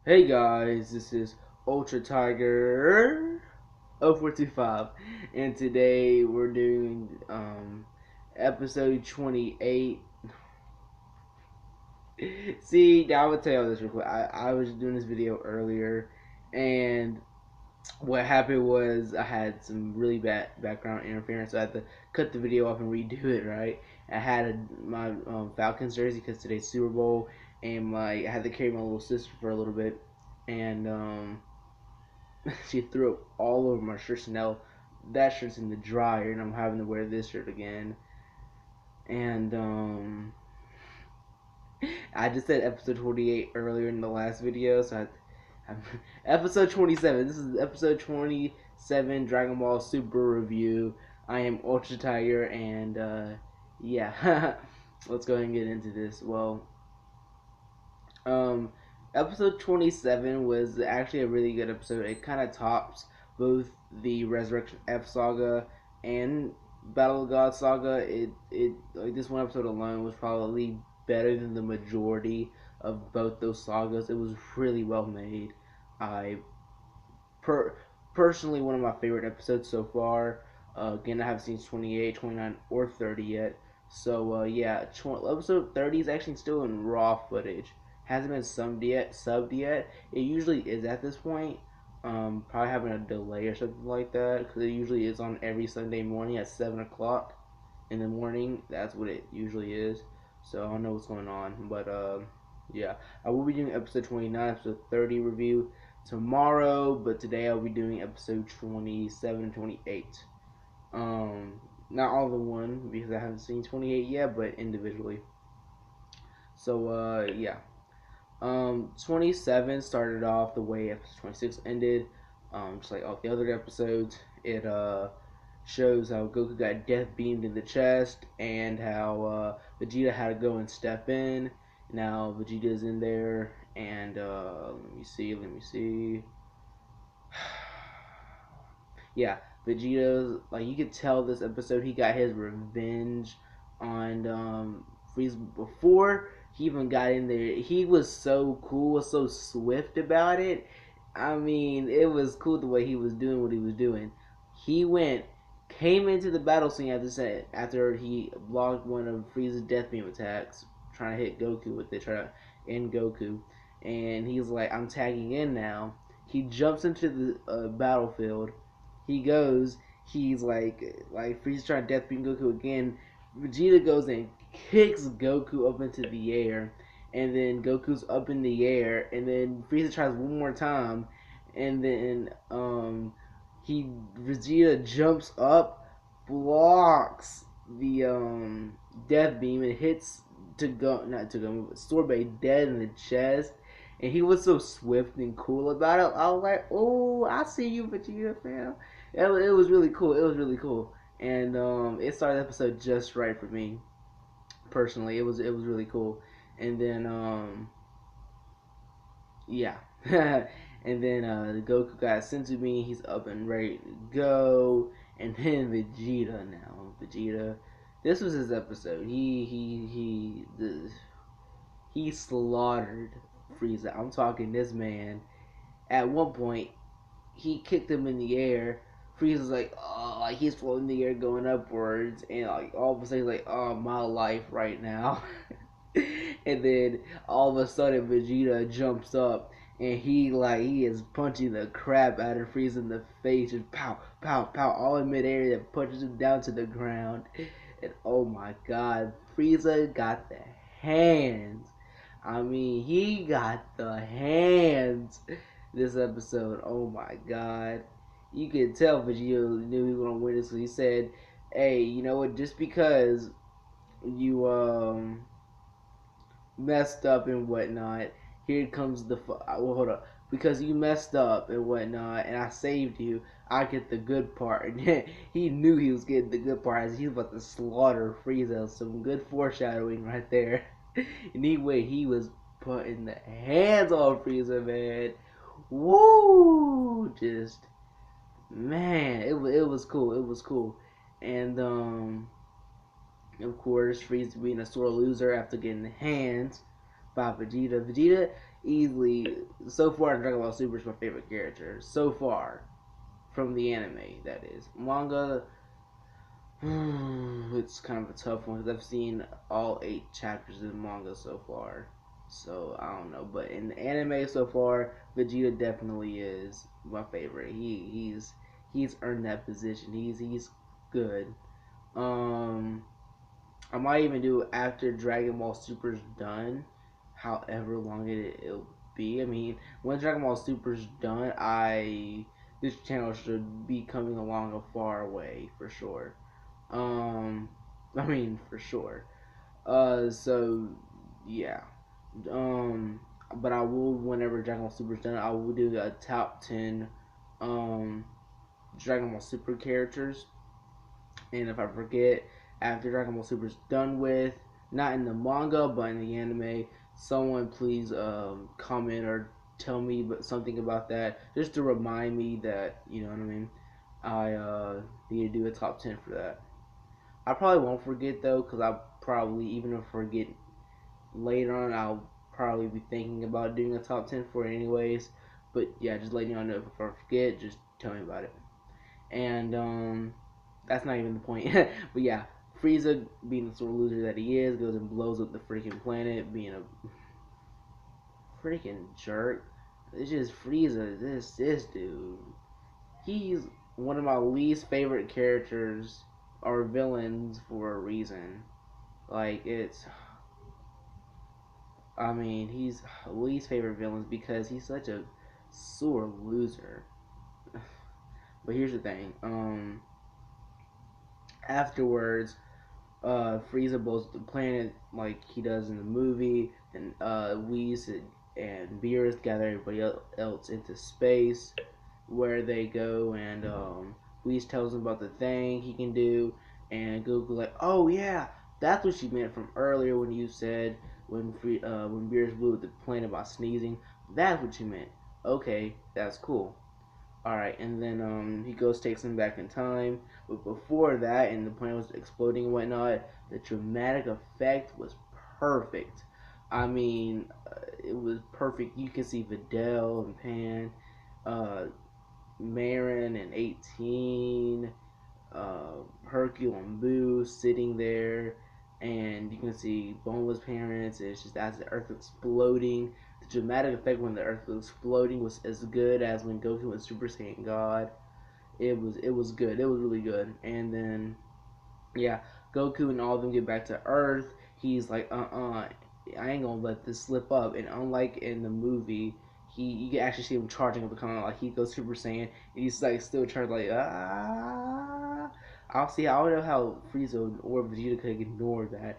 Hey guys, this is Ultra Tiger 0425, and today we're doing episode 28. See, now I would tell you this real quick. I was doing this video earlier, and what happened was I had some really bad background interference, so I had to cut the video off and redo it. Right, I had my Falcons jersey because today's Super Bowl, and I had to carry my little sister for a little bit, and she threw up all over my shirts. And now that shirt's in the dryer, and I'm having to wear this shirt again. And I just said episode 28 earlier in the last video, so episode 27. This is episode 27 Dragon Ball Super review. I am Ultra Tiger, and yeah, let's go ahead and get into this. Well, um, episode 27 was actually a really good episode. It kind of tops both the Resurrection F saga and Battle of God saga. It like this one episode alone was probably better than the majority of both those sagas. It was really well made. I per personally one of my favorite episodes so far. Again, I haven't seen 28, 29, or 30 yet. So yeah, episode 30 is actually still in raw footage. Hasn't been subbed yet. It usually is at this point. Probably having a delay or something like that because it usually is on every Sunday morning at 7 o'clock in the morning. That's what it usually is. So I don't know what's going on, but yeah, I will be doing episode 29, episode 30 review tomorrow, but today I'll be doing episode 27 and 28. Not all in one because I haven't seen 28 yet, but individually. So yeah. 27 started off the way episode 26 ended. Just like all the other episodes, it shows how Goku got death beamed in the chest and how Vegeta had to go and step in. Now Vegeta's in there, and let me see. Yeah, Vegeta's like you could tell this episode he got his revenge on Frieza before he even got in there. He was so cool, was so swift about it. I mean, it was cool the way he was doing what he was doing. He came into the battle scene after he blocked one of Frieza's death beam attacks, trying to hit Goku with it, trying to end Goku, and he's like, "I'm tagging in now." He jumps into the battlefield. He goes. He's like Frieza trying to death beam Goku again. Vegeta goes and kicks Goku up into the air, and then Goku's up in the air, and then Frieza tries one more time, and then he Vegeta jumps up, blocks the death beam, and hits to go not to go Sorbet dead in the chest. And he was so swift and cool about it. I was like, "Oh, I see you, Vegeta, fam." It was really cool. It was really cool, and it started the episode just right for me personally. It was really cool, and then yeah, and then the Goku got Senzu Bean. He's up and ready to go, and then Vegeta now. Vegeta, this was his episode. He slaughtered Frieza. I'm talking this man. At one point, he kicked him in the air. Frieza's like, oh, like he's floating in the air going upwards, and like all of a sudden he's like, oh, my life right now. And then all of a sudden Vegeta jumps up and he is punching the crap out of Frieza in the face, just pow, pow, pow, all in midair that punches him down to the ground. And oh my god, Frieza got the hands. I mean, he got the hands this episode. Oh my god. You could tell Vegeta knew he was gonna win this because he said, "Hey, you know what? Just because you messed up and whatnot, here comes well, hold up. Because you messed up and whatnot, and I saved you, I get the good part." And he knew he was getting the good part as he was about to slaughter Frieza. Some good foreshadowing right there. Anyway, he was putting the hands on Frieza, man. Woo! Just man, it was cool. It was cool, and of course, Frieza being a sore loser after getting the hands by Vegeta. Vegeta, Easily, so far, Dragon Ball Super is my favorite character. So far, from the anime, that is. Manga, it's kind of a tough one because I've seen all 8 chapters of the manga so far. So I don't know, but in the anime so far, Vegeta definitely is my favorite. He's earned that position. He's good. Um, I might even do it after Dragon Ball Super's done, however long it'll be. I mean, when Dragon Ball Super's done, I this channel should be coming along a far way for sure. Um, I mean, for sure. So yeah. Um, but I will whenever Dragon Ball Super's done, I will do a top 10 um Dragon Ball Super characters. And if I forget after Dragon Ball Super's done with, not in the manga but in the anime, someone please comment or tell me something about that, just to remind me that you know what I mean. I need to do a top 10 for that. I probably won't forget though, because I'll probably, even if I forget later on, I'll probably be thinking about doing a top 10 for it anyways. But yeah, just letting y'all know if I forget, just tell me about it. And that's not even the point. But yeah, Frieza, being the sort of loser that he is, goes and blows up the freaking planet, being a freaking jerk. It's just Frieza, this dude. He's one of my least favorite characters or villains for a reason. Like it's I mean, he's least favorite villains because he's such a sore loser. But here's the thing. Afterwards, Frieza blows up the planet like he does in the movie, and Whis and Beerus gather everybody else into space, where they go, and Whis tells him about the thing he can do, and Goku like, oh yeah, that's what you meant from earlier when you said when Beerus blew up the planet by sneezing. That's what you meant. Okay, that's cool. All right, and then he goes takes him back in time. But before that, and the planet was exploding and whatnot, the dramatic effect was perfect. I mean, it was perfect. You can see Videl and Pan, uh, Marin and 18, Hercule and Boo sitting there, and you can see Boneless parents. It's just as the Earth exploding. The dramatic effect when the Earth was exploding was as good as when Goku was Super Saiyan God. It was good. It was really good. And then yeah, Goku and all of them get back to Earth. He's like, I ain't gonna let this slip up. And unlike in the movie, you can actually see him charging up the counter, like he goes Super Saiyan, and he's like still charging, like ah. I don't know how Frieza or Vegeta could ignore that.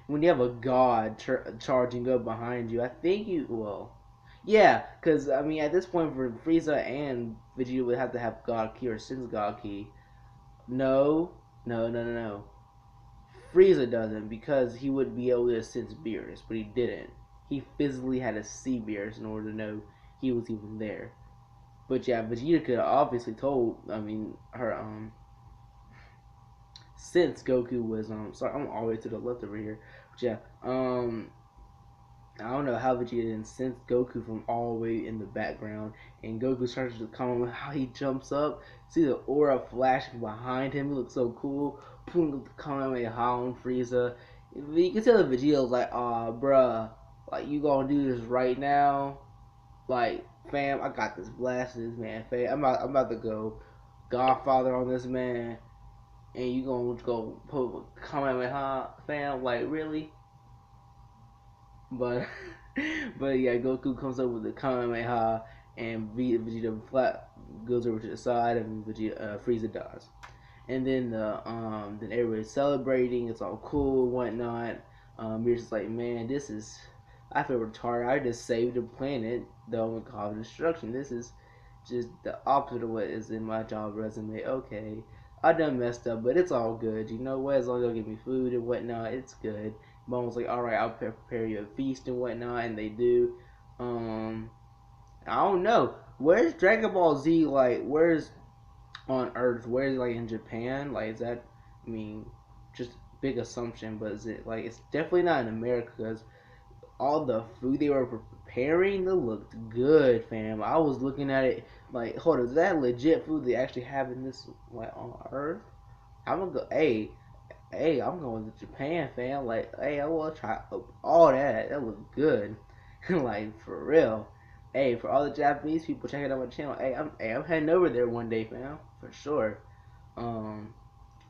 When you have a god charging up behind you, I think you well, yeah, because I mean at this point for Frieza and Vegeta would have to have God Key or Sense God Key. No, no. Frieza doesn't because he would be able to sense Beerus, but he didn't. He physically had to see Beerus in order to know he was even there. But yeah, Vegeta could have obviously told. I mean, her since Goku was sorry, I'm all the way to the left over here. But yeah, I don't know how Vegeta didn't sense Goku from all the way in the background, and Goku starts to comment how he jumps up. See the aura flashing behind him. It looks so cool. Pulling up the Kamehameha on Frieza. You can tell that Vegeta was like, bruh, like you gonna do this right now? Like, fam, I got this blast this man, fam. I'm about to go Godfather on this man, and you gonna go put Kamehameha, fam? Like, really? But but yeah, Goku comes up with the Kamehameha, and Vegeta flat goes over to the side, and Frieza dies. And then everybody's celebrating. It's all cool, and whatnot. You're just like, man, this is. I feel retarded. I just saved the planet, though in cause of destruction. This is just the opposite of what is in my job resume. Okay, I done messed up, but it's all good. You know what? As long as they'll give me food and whatnot, it's good. Mom was like, all right, I'll prepare you a feast and whatnot, and they do. Um, I don't know. Where's Dragon Ball Z? Like, where's on Earth? Where's like in Japan? Like, is that? I mean, just big assumption, but is it like it's definitely not in America because all the food they were preparing, it looked good, fam. I was looking at it like, hold on, is that legit food they actually have in this, like, on Earth? I'm gonna go. Hey, I'm going to Japan, fam. Like, hey, I want to try all that. That looked good. Like, for real. Hey, for all the Japanese people checking out my channel, I'm heading over there one day, fam, for sure. Um,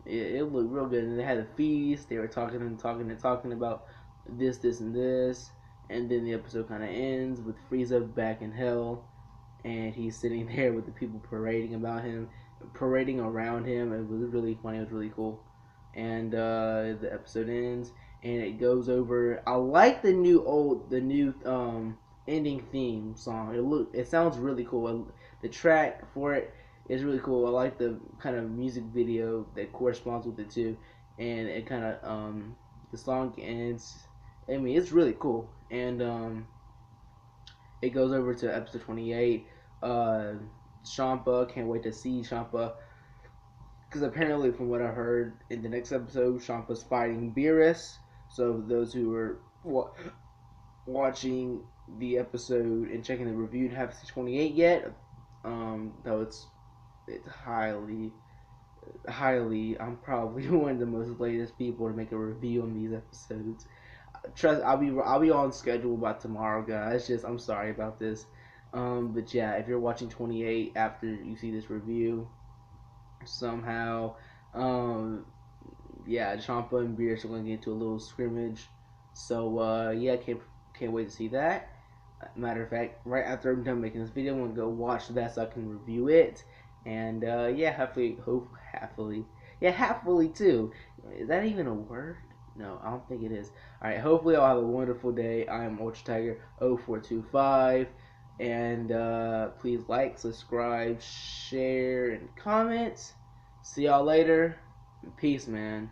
it looked real good, and they had a feast. They were talking about this, and this, and then the episode kind of ends with Frieza back in hell, and he's sitting there with the people parading around him. It was really funny. It was really cool. And the episode ends, and it goes over. I like the new ending theme song. It sounds really cool. The track for it is really cool. I like the kind of music video that corresponds with it too, and it kind of the song ends. I mean, it's really cool, and it goes over to episode 28. Uh, Champa, can't wait to see Champa. Because apparently, from what I heard, in the next episode, Champa's fighting Beerus. So, those who are watching the episode and checking the review and haven't seen 28 yet, though it's highly, I'm probably one of the most latest people to make a review on these episodes. Trust, I'll be on schedule by tomorrow, guys. Just I'm sorry about this. But yeah, if you're watching 28 after you see this review, somehow, um, yeah, Champa and Beerus are going to get into a little scrimmage. So yeah, can't wait to see that. Matter of fact, right after I'm done making this video, I'm gonna go watch that so I can review it. And yeah, happily too. Is that even a word? No, I don't think it is. All right, hopefully I'll have a wonderful day. I am Ultra Tiger 0425, and please like, subscribe, share, and comment. See y'all later. Peace, man.